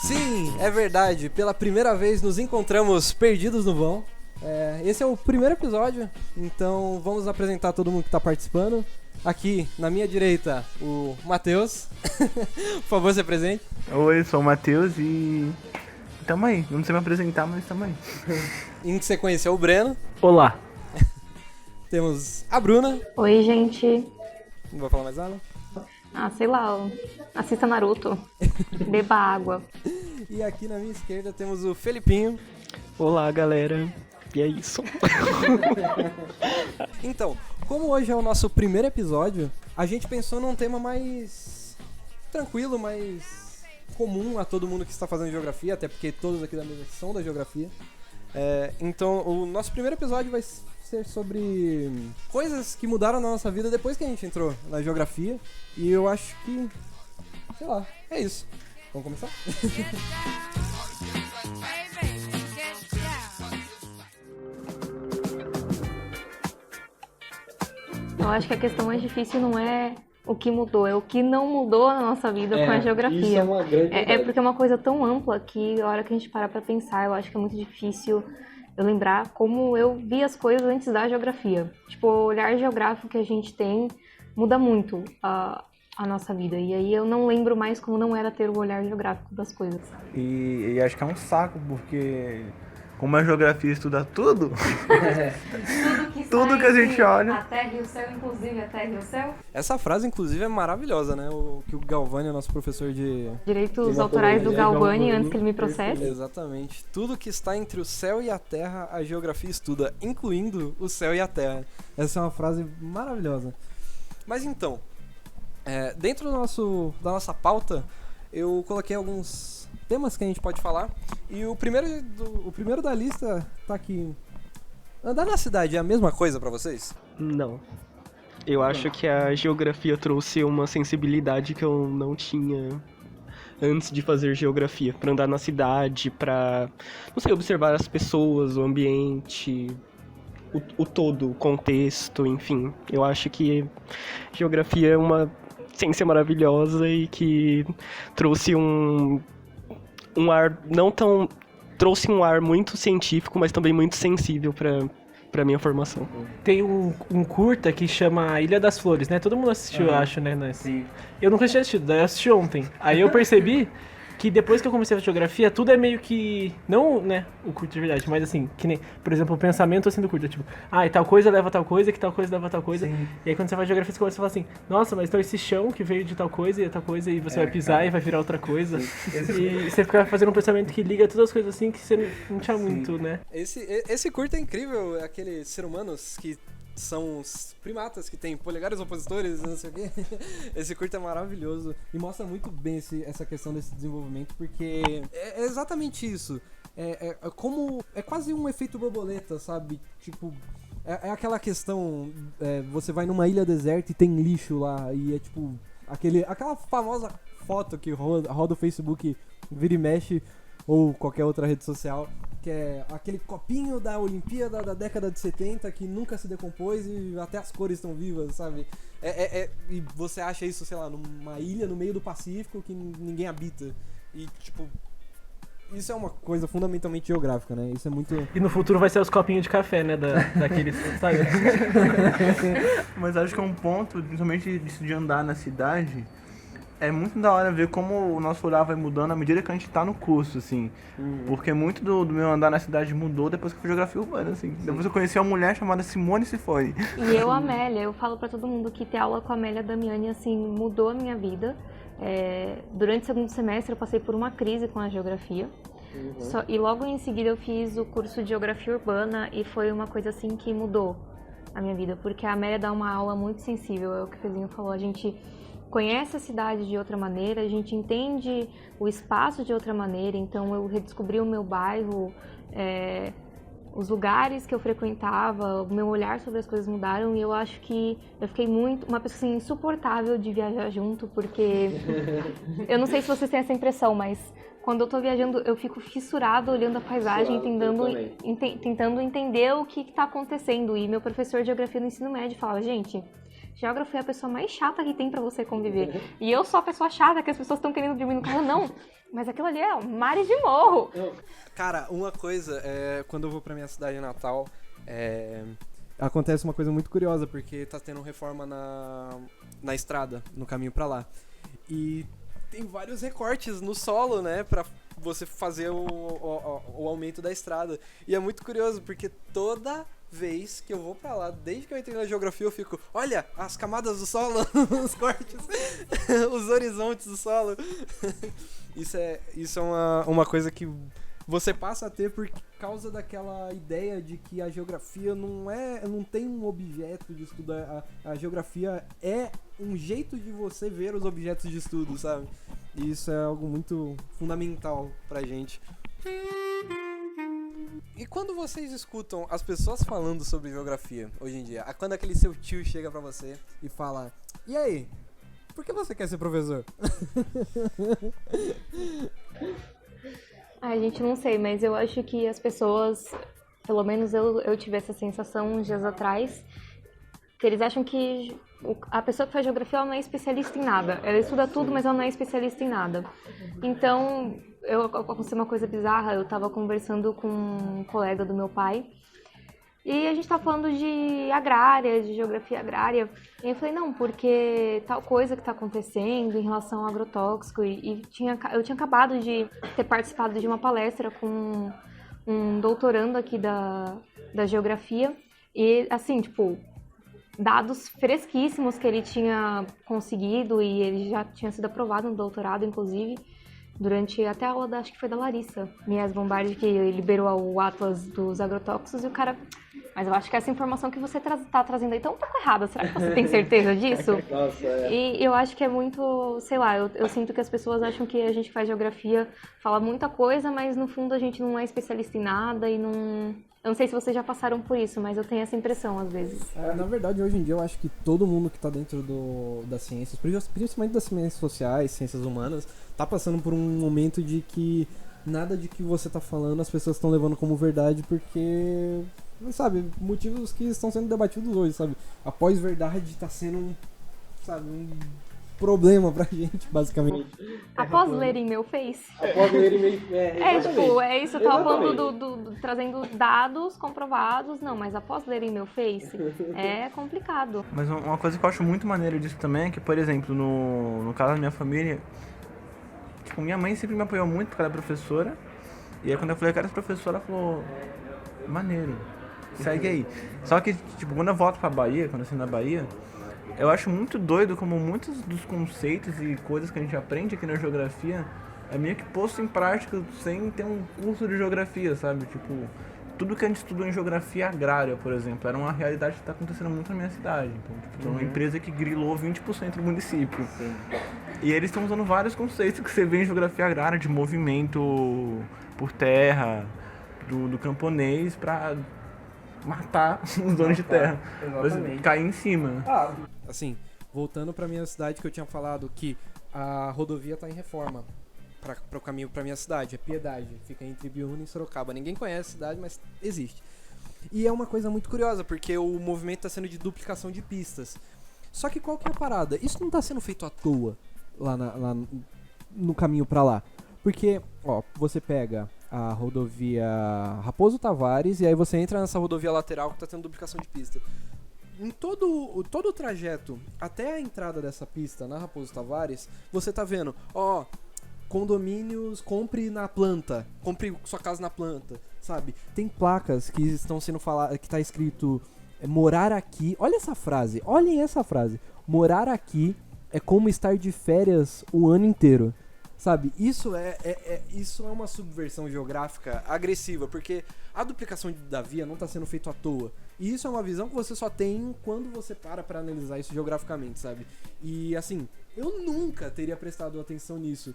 Sim, é verdade. Pela primeira vez nos encontramos perdidos no vão. Esse é o primeiro episódio, então vamos apresentar todo mundo que está participando. Aqui, na minha direita, o Matheus. Por favor, se apresente. Oi, sou o Matheus e... tamo aí. Não sei me apresentar, mas tamo aí. Em sequência, o Breno. Olá. Temos a Bruna. Oi, gente. Não vou falar mais nada? Sei lá, assista Naruto. Beba água. E aqui na minha esquerda temos o Felipinho. Olá, galera. E é isso. Então, como hoje é o nosso primeiro episódio, a gente pensou num tema mais tranquilo, mais comum a todo mundo que está fazendo geografia, até porque todos aqui da mesa são da geografia. Então, o nosso primeiro episódio vai ser sobre coisas que mudaram na nossa vida depois que a gente entrou na geografia. E eu acho que, sei lá, é isso. Vamos começar? Eu acho que a questão mais difícil não é o que mudou, é o que não mudou na nossa vida com a geografia. Isso é uma grande verdade. Porque é uma coisa tão ampla que a hora que a gente parar pra pensar, eu acho que é muito difícil eu lembrar como eu vi as coisas antes da geografia. Tipo, o olhar geográfico que a gente tem muda muito a nossa vida. E aí eu não lembro mais como não era ter o olhar geográfico das coisas. E acho que é um saco, porque como a geografia estuda tudo, tudo que a gente olha... A terra e o céu, inclusive a terra e o céu. Essa frase, inclusive, é maravilhosa, né? O que o Galvani, o nosso professor de... Direitos autorais do Galvani, antes que ele me processe. Exatamente. Tudo que está entre o céu e a terra, a geografia estuda, incluindo o céu e a terra. Essa é uma frase maravilhosa. Mas então, dentro da nossa pauta, eu coloquei alguns temas que a gente pode falar. E o primeiro da lista tá aqui. Andar na cidade é a mesma coisa pra vocês? Não. Eu acho que a geografia trouxe uma sensibilidade que eu não tinha antes de fazer geografia. Pra andar na cidade, pra, não sei, observar as pessoas, o ambiente, o todo, o contexto, enfim. Eu acho que geografia é uma ciência maravilhosa e que trouxe um ar não tão... trouxe um ar muito científico, mas também muito sensível pra minha formação. Tem um curta que chama Ilha das Flores, né? Todo mundo assistiu, eu acho, né? Sim. Eu nunca tinha assistido, daí eu assisti ontem. Aí eu percebi que depois que eu comecei a geografia, tudo é meio que... não, né, o curto de verdade, mas assim, que nem, por exemplo, o pensamento assim do curto, tipo, e tal coisa leva a tal coisa, que tal coisa leva a tal coisa. Sim. E aí quando você faz geografia, você começa a falar assim, nossa, mas então esse chão que veio de tal coisa e tal coisa, e você vai pisar e vai virar outra coisa. E você fica fazendo um pensamento que liga todas as coisas assim que você não tinha muito, né? Esse curto é incrível, aqueles seres humanos que são os primatas que tem polegares opositores, não sei o quê. Esse curto é maravilhoso e mostra muito bem essa questão desse desenvolvimento, porque é exatamente isso. É quase um efeito borboleta, sabe? Tipo, é aquela questão, você vai numa ilha deserta e tem lixo lá, e é tipo aquela famosa foto que roda o Facebook, vira e mexe, ou qualquer outra rede social, que é aquele copinho da Olimpíada da década de 70 que nunca se decompôs e até as cores estão vivas, sabe? E você acha isso, sei lá, numa ilha no meio do Pacífico que ninguém habita. E, tipo, isso é uma coisa fundamentalmente geográfica, né? Isso é muito... E no futuro vai ser os copinhos de café, né? Daqueles, sabe? Mas acho que é um ponto, principalmente disso de andar na cidade, é muito da hora ver como o nosso olhar vai mudando à medida que a gente tá no curso, assim. Porque muito do meu andar na cidade mudou depois que eu fui geografia urbana, assim. Sim. Depois eu conheci uma mulher chamada Simone Sifori. E eu, Amélia, eu falo pra todo mundo que ter aula com a Amélia Damiani, assim, mudou a minha vida. Durante o segundo semestre eu passei por uma crise com a geografia. E logo em seguida eu fiz o curso de geografia urbana e foi uma coisa assim que mudou a minha vida. Porque a Amélia dá uma aula muito sensível, é o que o Fezinho falou, a gente conhece a cidade de outra maneira, a gente entende o espaço de outra maneira, então eu redescobri o meu bairro, os lugares que eu frequentava, o meu olhar sobre as coisas mudaram e eu acho que eu fiquei uma pessoa assim, insuportável de viajar junto, porque eu não sei se vocês têm essa impressão, mas quando eu tô viajando eu fico fissurada olhando a paisagem, tentando entender o que tá acontecendo. E meu professor de geografia no ensino médio falava, gente, geógrafo é a pessoa mais chata que tem pra você conviver. E eu sou a pessoa chata que as pessoas estão querendo dormir no carro. Não, mas aquilo ali é mares de morro. Cara, uma coisa, quando eu vou pra minha cidade natal, acontece uma coisa muito curiosa, porque tá tendo reforma na estrada, no caminho pra lá. E tem vários recortes no solo, né, pra você fazer o aumento da estrada. E é muito curioso, porque toda vez que eu vou pra lá, desde que eu entrei na geografia, eu fico, olha, as camadas do solo, os cortes, os horizontes do solo. Isso é uma coisa que você passa a ter por causa daquela ideia de que a geografia não tem um objeto de estudo. A geografia é um jeito de você ver os objetos de estudo, sabe? E isso é algo muito fundamental pra gente. E quando vocês escutam as pessoas falando sobre geografia hoje em dia, quando aquele seu tio chega pra você e fala, e aí, por que você quer ser professor? Ai, gente, não sei, mas eu acho que as pessoas, pelo menos eu tive essa sensação uns dias atrás, que eles acham que a pessoa que faz geografia ela não é especialista em nada. Ela estuda tudo, mas ela não é especialista em nada. Então, aconteceu uma coisa bizarra, eu tava conversando com um colega do meu pai, e a gente tava falando de agrária, de geografia agrária, e eu falei, não, porque tal coisa que tá acontecendo em relação ao agrotóxico, eu tinha acabado de ter participado de uma palestra com um doutorando aqui da geografia, e assim, tipo, dados fresquíssimos que ele tinha conseguido, e ele já tinha sido aprovado no doutorado, inclusive, durante até a aula, acho que foi da Larissa Mies Bombardi, que liberou o Atlas dos agrotóxicos, e o cara... Mas eu acho que essa informação que você tá trazendo aí tá um pouco errada. Será que você tem certeza disso? Nossa, E eu acho que é muito, sei lá, eu sinto que as pessoas acham que a gente que faz geografia fala muita coisa, mas no fundo a gente não é especialista em nada e não... Eu não sei se vocês já passaram por isso, mas eu tenho essa impressão às vezes. Na verdade, hoje em dia, eu acho que todo mundo que tá dentro das ciências, principalmente das ciências sociais, ciências humanas, tá passando por um momento de que nada de que você tá falando as pessoas estão levando como verdade, porque... sabe, motivos que estão sendo debatidos hoje, sabe? A pós-verdade tá sendo um problema pra gente, basicamente. Após lerem meu Face. Após lerem meu... É isso, eu tava falando trazendo dados comprovados, não, mas após lerem meu Face, é complicado. Mas uma coisa que eu acho muito maneira disso também é que, por exemplo, no caso da minha família, tipo, minha mãe sempre me apoiou muito porque ela é professora, e aí quando eu falei que era professora, ela falou, maneiro, segue aí. Só que, tipo, quando eu volto pra Bahia, quando eu saí na Bahia, eu acho muito doido como muitos dos conceitos e coisas que a gente aprende aqui na geografia é meio que posto em prática sem ter um curso de geografia, sabe? Tipo, tudo que a gente estudou em geografia agrária, por exemplo, era uma realidade que está acontecendo muito na minha cidade. Então, tipo, tem uma empresa que grilou 20% do município. Sim. E eles estão usando vários conceitos que você vê em geografia agrária, de movimento por terra, do camponês, para matar os donos de terra. Exatamente. Cair em cima. Assim, voltando pra minha cidade, que eu tinha falado que a rodovia tá em reforma para o caminho pra minha cidade, é Piedade, fica entre Ibiúna e Sorocaba. Ninguém conhece a cidade, mas existe. E é uma coisa muito curiosa, porque o movimento tá sendo de duplicação de pistas. Só que qual que é a parada? Isso não tá sendo feito à toa lá no caminho pra lá. Porque, ó, você pega a rodovia Raposo Tavares e aí você entra nessa rodovia lateral que tá tendo duplicação de pista. Em todo o trajeto até a entrada dessa pista na Raposo Tavares, você tá vendo, ó, condomínios, compre na planta, compre sua casa na planta, sabe? Tem placas que estão sendo faladas, que tá escrito morar aqui. Olhem essa frase. Morar aqui é como estar de férias o ano inteiro. Sabe, isso é uma subversão geográfica agressiva, porque a duplicação da via não está sendo feita à toa. E isso é uma visão que você só tem quando você para analisar isso geograficamente, sabe? E assim, eu nunca teria prestado atenção nisso.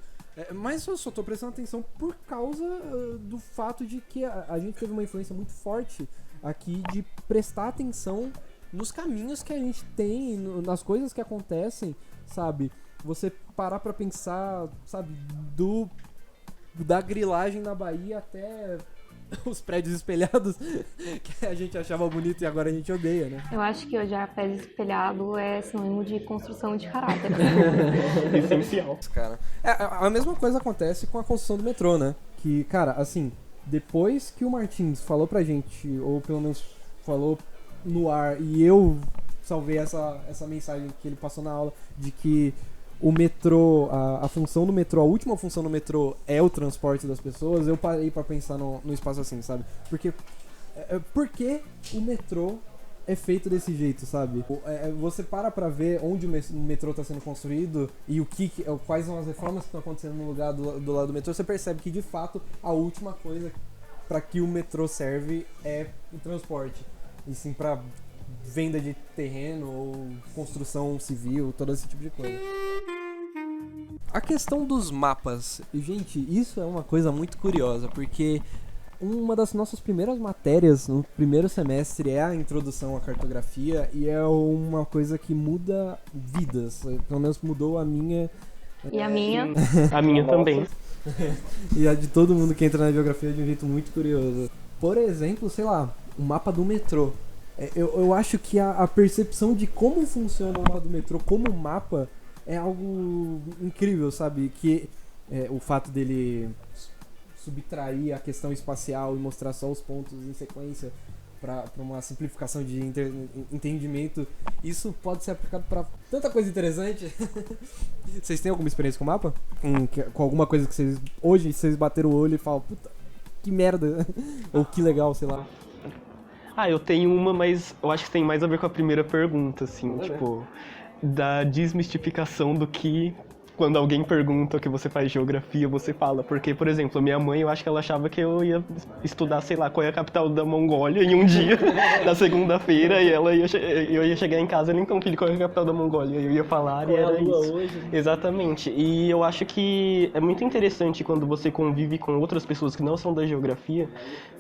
Mas eu só tô prestando atenção por causa do fato de que a gente teve uma influência muito forte aqui de prestar atenção nos caminhos que a gente tem, nas coisas que acontecem, sabe? Você parar pra pensar, sabe, da grilagem na Bahia até os prédios espelhados que a gente achava bonito e agora a gente odeia, né? Eu acho que odiar prédio espelhado é sinônimo de construção de caráter. Essencial. Cara, a mesma coisa acontece com a construção do metrô, né? Que, cara, assim, depois que o Martins falou pra gente, ou pelo menos falou no ar, e eu salvei essa mensagem que ele passou na aula, de que o metrô, a função do metrô, a última função do metrô é o transporte das pessoas, eu parei pra pensar no espaço assim, sabe? Porque o metrô é feito desse jeito, sabe? Você para pra ver onde o metrô tá sendo construído e quais são as reformas que estão acontecendo no lugar do lado do metrô, você percebe que, de fato, a última coisa pra que o metrô serve é o transporte. E sim pra venda de terreno ou construção civil, todo esse tipo de coisa. A questão dos mapas, gente, isso é uma coisa muito curiosa, porque uma das nossas primeiras matérias no primeiro semestre é a introdução à cartografia e é uma coisa que muda vidas, pelo menos mudou a minha. E a minha? A minha também. E a de todo mundo que entra na geografia de um jeito muito curioso. Por exemplo, sei lá, o mapa do metrô. Eu acho que a percepção de como funciona o mapa do metrô como mapa é algo incrível, sabe? Que o fato dele subtrair a questão espacial e mostrar só os pontos em sequência para uma simplificação de entendimento, isso pode ser aplicado para tanta coisa interessante. Vocês têm alguma experiência com o mapa? Com alguma coisa que hoje vocês bateram o olho e falam, puta, que merda, ou que legal, sei lá. Eu tenho uma, mas eu acho que tem mais a ver com a primeira pergunta, assim, tipo, da desmistificação do que quando alguém pergunta que você faz geografia, você fala. Porque, por exemplo, a minha mãe, eu acho que ela achava que eu ia estudar, sei lá, qual é a capital da Mongólia em um dia, na segunda-feira, e eu ia chegar em casa, então, filho, qual é a capital da Mongólia? Eu ia falar e era isso. Hoje? Exatamente. E eu acho que é muito interessante quando você convive com outras pessoas que não são da geografia,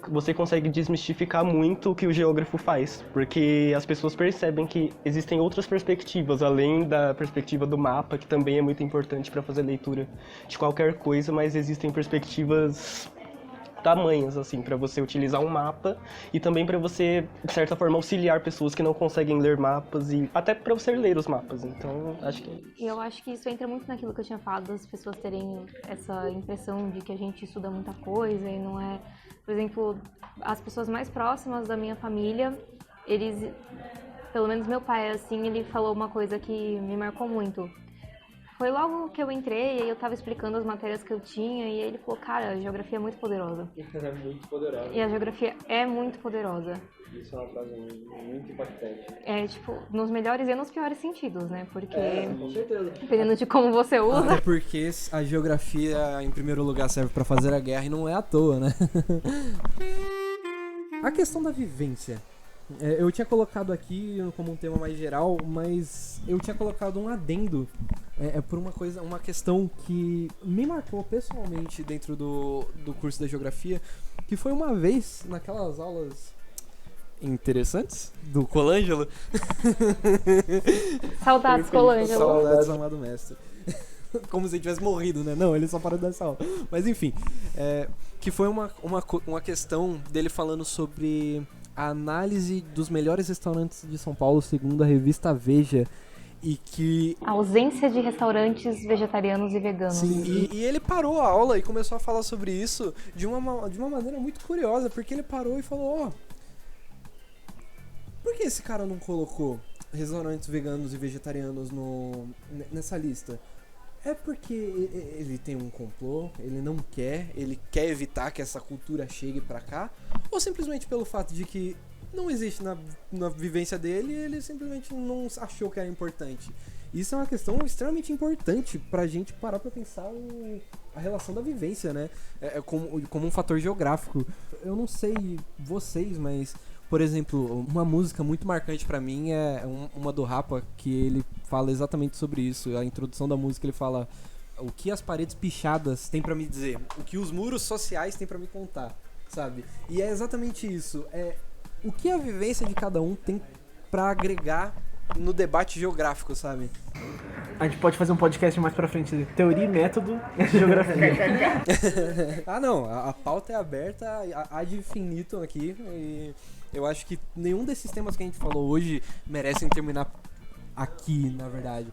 você consegue desmistificar muito o que o geógrafo faz, porque as pessoas percebem que existem outras perspectivas, além da perspectiva do mapa, que também é muito importante para fazer leitura de qualquer coisa, mas existem perspectivas tamanhas, assim, para você utilizar um mapa e também para você, de certa forma, auxiliar pessoas que não conseguem ler mapas e até para você ler os mapas. Então, acho que... Eu acho que isso entra muito naquilo que eu tinha falado, das pessoas terem essa impressão de que a gente estuda muita coisa e não é... Por exemplo, as pessoas mais próximas da minha família, eles... Pelo menos meu pai, assim, ele falou uma coisa que me marcou muito. Foi logo que eu entrei e eu tava explicando as matérias que eu tinha e ele falou, cara, a geografia é muito poderosa. É muito poderosa. E a geografia é muito poderosa. Isso é uma frase muito impactante. É, tipo, nos melhores e nos piores sentidos, né? Porque, Com certeza. dependendo de como você usa... Até porque a geografia, em primeiro lugar, serve pra fazer a guerra e não é à toa, né? A questão da vivência. Eu tinha colocado aqui como um tema mais geral, mas eu tinha colocado um adendo por uma questão que me marcou pessoalmente dentro do curso da geografia, que foi uma vez naquelas aulas interessantes do Colangelo. Saudades, Colangelo. Saudades, amado mestre. Como se ele tivesse morrido, né? Não, ele só parou dessa aula. Mas enfim, que foi uma questão dele falando sobre a análise dos melhores restaurantes de São Paulo segundo a revista Veja. E que... A ausência de restaurantes vegetarianos e veganos. Sim, e ele parou a aula e começou a falar sobre isso de uma maneira muito curiosa, porque ele parou e falou, por que esse cara não colocou restaurantes veganos e vegetarianos nessa lista? É porque ele tem um complô, ele quer evitar que essa cultura chegue pra cá, ou simplesmente pelo fato de que não existe na vivência dele e ele simplesmente não achou que era importante. Isso é uma questão extremamente importante pra gente parar pra pensar a relação da vivência, né? Como um fator geográfico. Eu não sei vocês, mas, por exemplo, uma música muito marcante pra mim é uma do Rapa, que ele fala exatamente sobre isso. A introdução da música, ele fala o que as paredes pichadas têm pra me dizer, o que os muros sociais têm pra me contar, sabe? E é exatamente isso. O que a vivência de cada um tem pra agregar no debate geográfico, sabe? A gente pode fazer um podcast mais pra frente de teoria e método em geografia. Ah, não, a pauta é aberta ad infinitum aqui e eu acho que nenhum desses temas que a gente falou hoje merecem terminar aqui, na verdade.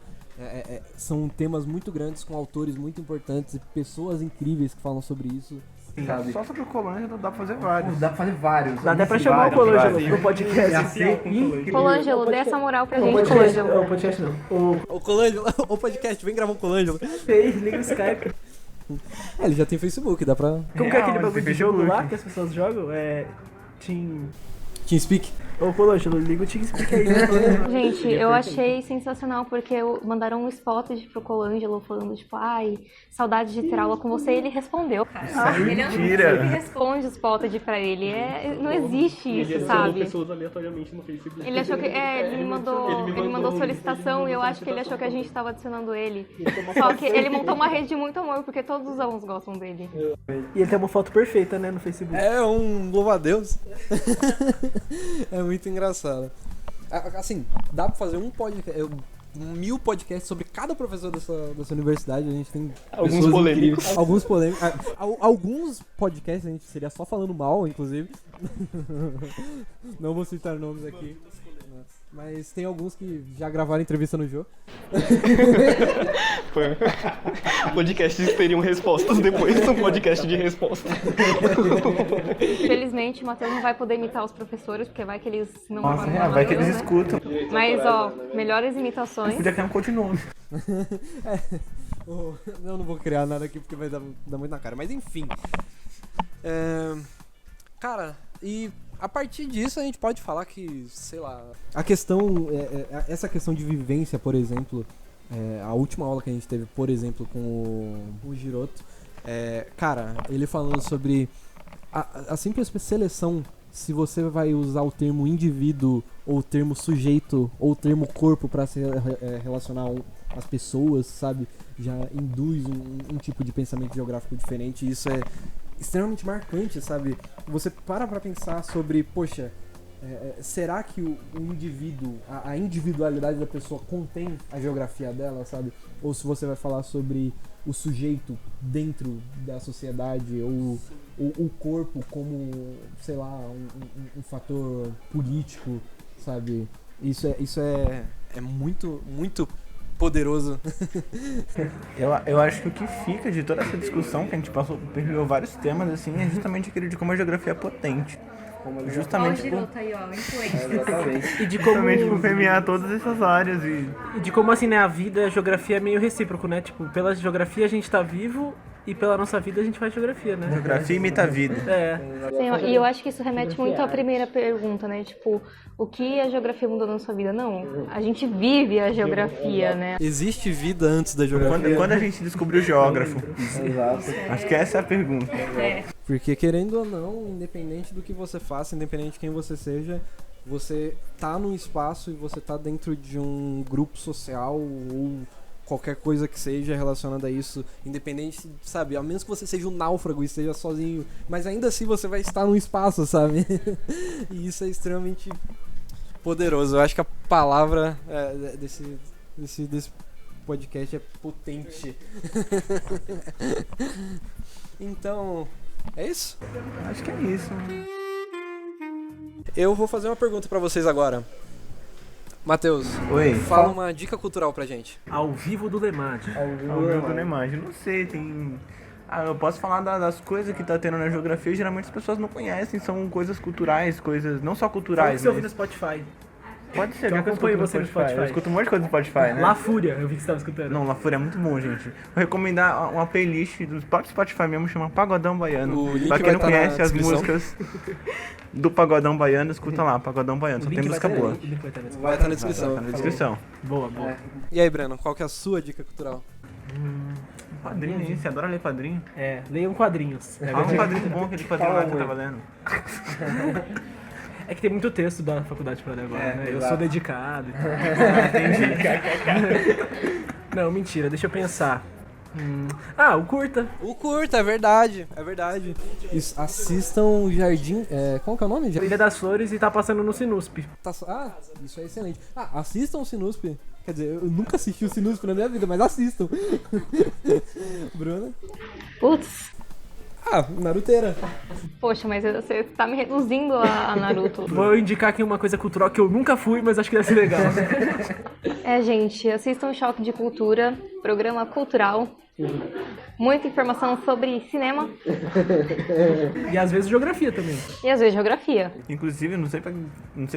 São temas muito grandes, com autores muito importantes e pessoas incríveis que falam sobre isso. Sabe? Só sobre o Colângelo dá pra fazer vários. Dá pra fazer vários. Dá até pra chamar o Colângelo pro podcast. Colângelo, dê essa moral pra gente, Colângelo. O podcast não. O Colângelo, o podcast, vem gravar um Colângelo. Fez, liga o Skype. Ele já tem Facebook, dá pra... Como que é aquele Real, bagulho de tem jogo Facebook. lá que as pessoas jogam? TeamSpeak? Ô, Colângelo, liga o TeamSpeak aí, né? Gente, eu achei sensacional porque mandaram um spot pro Colângelo falando, tipo, ai, saudade de ter aula com você. E ele respondeu, cara. Ele mentira. responde os spotted pra ele. Não existe isso, sabe? pessoas aleatoriamente no Facebook. Ele achou que. Ele me mandou solicitação e eu acho que ele achou que a gente tava adicionando ele. Só que ele montou uma rede de muito amor, porque todos os alunos gostam dele. E ele tem uma foto perfeita, né, no Facebook. É um louva-a-Deus. É muito engraçado. Assim, dá pra fazer um podcast, 1000 podcasts sobre cada professor dessa universidade. A gente tem Alguns pessoas polêmicos. incríveis. Alguns polêmicos. Alguns podcasts a gente seria só falando mal, inclusive. Não vou citar nomes aqui. Mas tem alguns que já gravaram entrevista no Jô. Podcasts teriam respostas depois do podcast de resposta. Infelizmente, o Matheus não vai poder imitar os professores, porque vai que eles não Nossa, gostam vai que eles né? escutam. Mas, ó, melhores imitações. Podia criar um codinome. Eu não vou criar nada aqui porque vai dar muito na cara. Mas enfim. Cara, e a partir disso a gente pode falar que, sei lá, a questão, essa questão de vivência, por exemplo, a última aula que a gente teve, por exemplo, com o Giroto, cara, ele falando sobre a simples seleção, se você vai usar o termo indivíduo, ou o termo sujeito, ou o termo corpo para se relacionar às pessoas, sabe, já induz um tipo de pensamento geográfico diferente, e isso é extremamente marcante, sabe? Você para pra pensar sobre, poxa, será que o indivíduo, a individualidade da pessoa contém a geografia dela, sabe? Ou se você vai falar sobre o sujeito dentro da sociedade, ou o corpo como, sei lá, um fator político, sabe? Isso é muito, muito poderoso. Eu acho que o que fica de toda essa discussão, que a gente permeou vários temas, assim, é justamente aquele de como a geografia é potente. Justamente aí, ó, influência. E de como... justamente por permear todas essas áreas e... E de como, assim, né, a vida, a geografia é meio recíproco, né? Tipo, pela geografia a gente tá vivo e pela nossa vida a gente faz geografia, né? Geografia imita a vida. Sim, e eu acho que isso remete muito à primeira pergunta, né? Tipo, o que a geografia mudou na sua vida? Não, a gente vive a geografia, né? Existe vida antes da geografia? Quando a gente descobriu o geógrafo? Acho que essa é a pergunta. Porque querendo ou não, independente do que você faça, independente de quem você seja, você tá num espaço e você tá dentro de um grupo social ou qualquer coisa que seja relacionada a isso, independente, sabe, ao menos que você seja um náufrago e esteja sozinho, mas ainda assim você vai estar num espaço, sabe? E isso é extremamente poderoso. Eu acho que a palavra desse podcast é potente. Então, é isso? Acho que é isso. Eu vou fazer uma pergunta pra vocês agora. Matheus, Oi. fala uma dica cultural pra gente. Ao vivo do Lemad. Ao meu do Neymar, não sei, tem... eu posso falar das coisas que tá tendo na geografia, geralmente as pessoas não conhecem, são coisas culturais, coisas não só Fala que culturais, você ouve no mas... Spotify. Pode ser, que eu já acompanho escuto você no Spotify. Eu escuto um monte de coisa no Spotify, né? La Fúria, eu vi que você tava escutando. Não, La Fúria é muito bom, gente. Vou recomendar uma playlist do próprio Spotify mesmo, chama Pagodão Baiano. O link Pra quem vai não tá na conhece as descrição. músicas do Pagodão Baiano, escuta lá, Pagodão Baiano, só tem música boa. O link vai estar na descrição. Vai estar na descrição. Tá na descrição. Boa, boa. E aí, Breno, qual que é a sua dica cultural? Quadrinho, hein? Você adora ler quadrinho? Leiam quadrinhos. Um quadrinho bom, aquele quadrinho lá que eu tava lendo. É que tem muito texto da faculdade pra ler agora, né? Eu sou dedicado e tal. Não, mentira, deixa eu pensar. Ah, o curta. O curta, é verdade. Assistam o Jardim... como que é o nome? Ilha das Flores e tá passando no Sinusp. Isso é excelente. Assistam o Sinusp. Quer dizer, eu nunca assisti o Sinusp na minha vida, mas assistam. Bruna? Putz, Naruteira. poxa, mas você tá me reduzindo a Naruto. Vou indicar aqui uma coisa cultural que eu nunca fui, mas acho que deve ser legal. Gente, assistam Choque de Cultura, programa cultural. Muita informação sobre cinema E às vezes geografia também. e às vezes geografia. Inclusive, não sei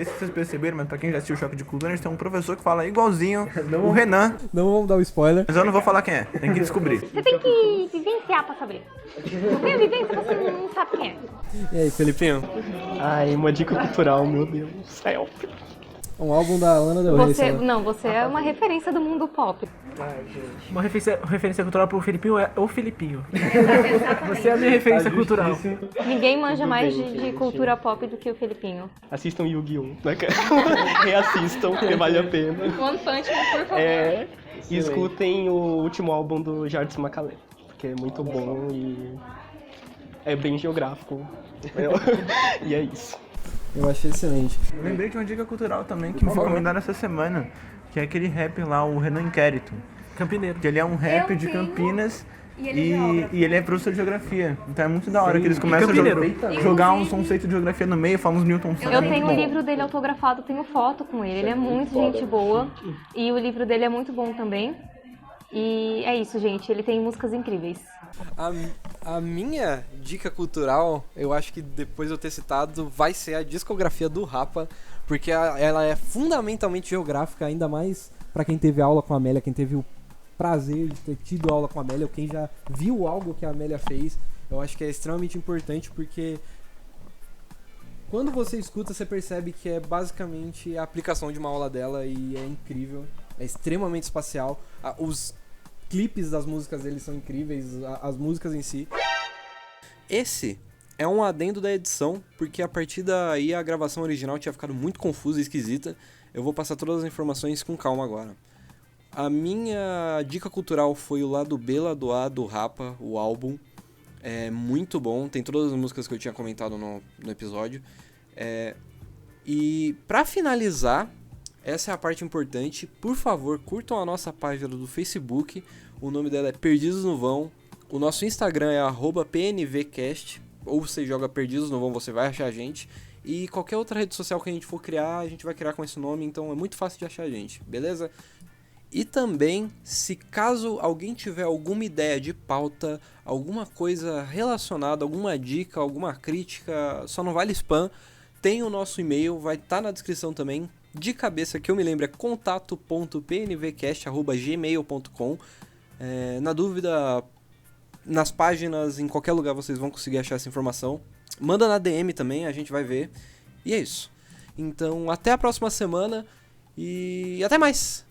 se vocês perceberam, mas pra quem já assistiu o Choque de Cultura, a gente tem um professor que fala igualzinho o Renan. Não vamos dar o spoiler. Mas eu não vou falar quem é, tem que descobrir. Você tem que vivenciar pra saber. Sem a vivência você não sabe quem é. E aí, Felipinho? Ai, uma dica cultural, meu Deus do céu. Um álbum da Lana Del Rey. Você é uma referência do mundo pop. Uma referência cultural pro Felipinho é o Felipinho. Você é a minha referência cultural. Ninguém manja mais de cultura pop do que o Felipinho. Assistam Yu-Gi-Oh! Né, cara? Reassistam, porque vale a pena. One Punch Man, por favor. E escutem o último álbum do Jardim Macalé, porque é muito bom e é bem geográfico. E é isso. Eu achei excelente. Eu lembrei de uma dica cultural também que me recomendaram essa semana, que é aquele rap lá, o Renan Inquérito. Campineiro. Que ele é um rap de Campinas e ele é professor de geografia. Então é muito da hora que eles começam a jogar uns conceitos de geografia no meio, falam uns Newton Santos. Eu tenho o livro dele autografado, tenho foto com ele. Ele é muito gente boa e o livro dele é muito bom também. E é isso, gente. Ele tem músicas incríveis. A minha dica cultural, eu acho que depois de eu ter citado, vai ser a discografia do Rapa, porque ela é fundamentalmente geográfica, ainda mais pra quem teve aula com a Amélia, quem teve o prazer de ter tido aula com a Amélia, ou quem já viu algo que a Amélia fez. Eu acho que é extremamente importante, porque quando você escuta, você percebe que é basicamente a aplicação de uma aula dela e é incrível, é extremamente espacial. Os clipes das músicas dele são incríveis, as músicas em si. Esse é um adendo da edição, porque a partir daí a gravação original tinha ficado muito confusa e esquisita. Eu vou passar todas as informações com calma agora. A minha dica cultural foi o lado B, lado A do Rapa, o álbum. É muito bom, tem todas as músicas que eu tinha comentado no episódio. E pra finalizar, essa é a parte importante. Por favor, curtam a nossa página do Facebook. O nome dela é Perdidos no Vão. O nosso Instagram é @pnvcast. Ou você joga Perdidos no Vão, você vai achar a gente. E qualquer outra rede social que a gente for criar, a gente vai criar com esse nome. Então é muito fácil de achar a gente, beleza? E também, se caso alguém tiver alguma ideia de pauta, alguma coisa relacionada, alguma dica, alguma crítica, só não vale spam, tem o nosso e-mail, vai estar na descrição também. De cabeça que eu me lembro é contato.pnvcast@gmail.com. Na dúvida, nas páginas, em qualquer lugar vocês vão conseguir achar essa informação. Manda na DM também, a gente vai ver. E é isso. Então, até a próxima semana e até mais!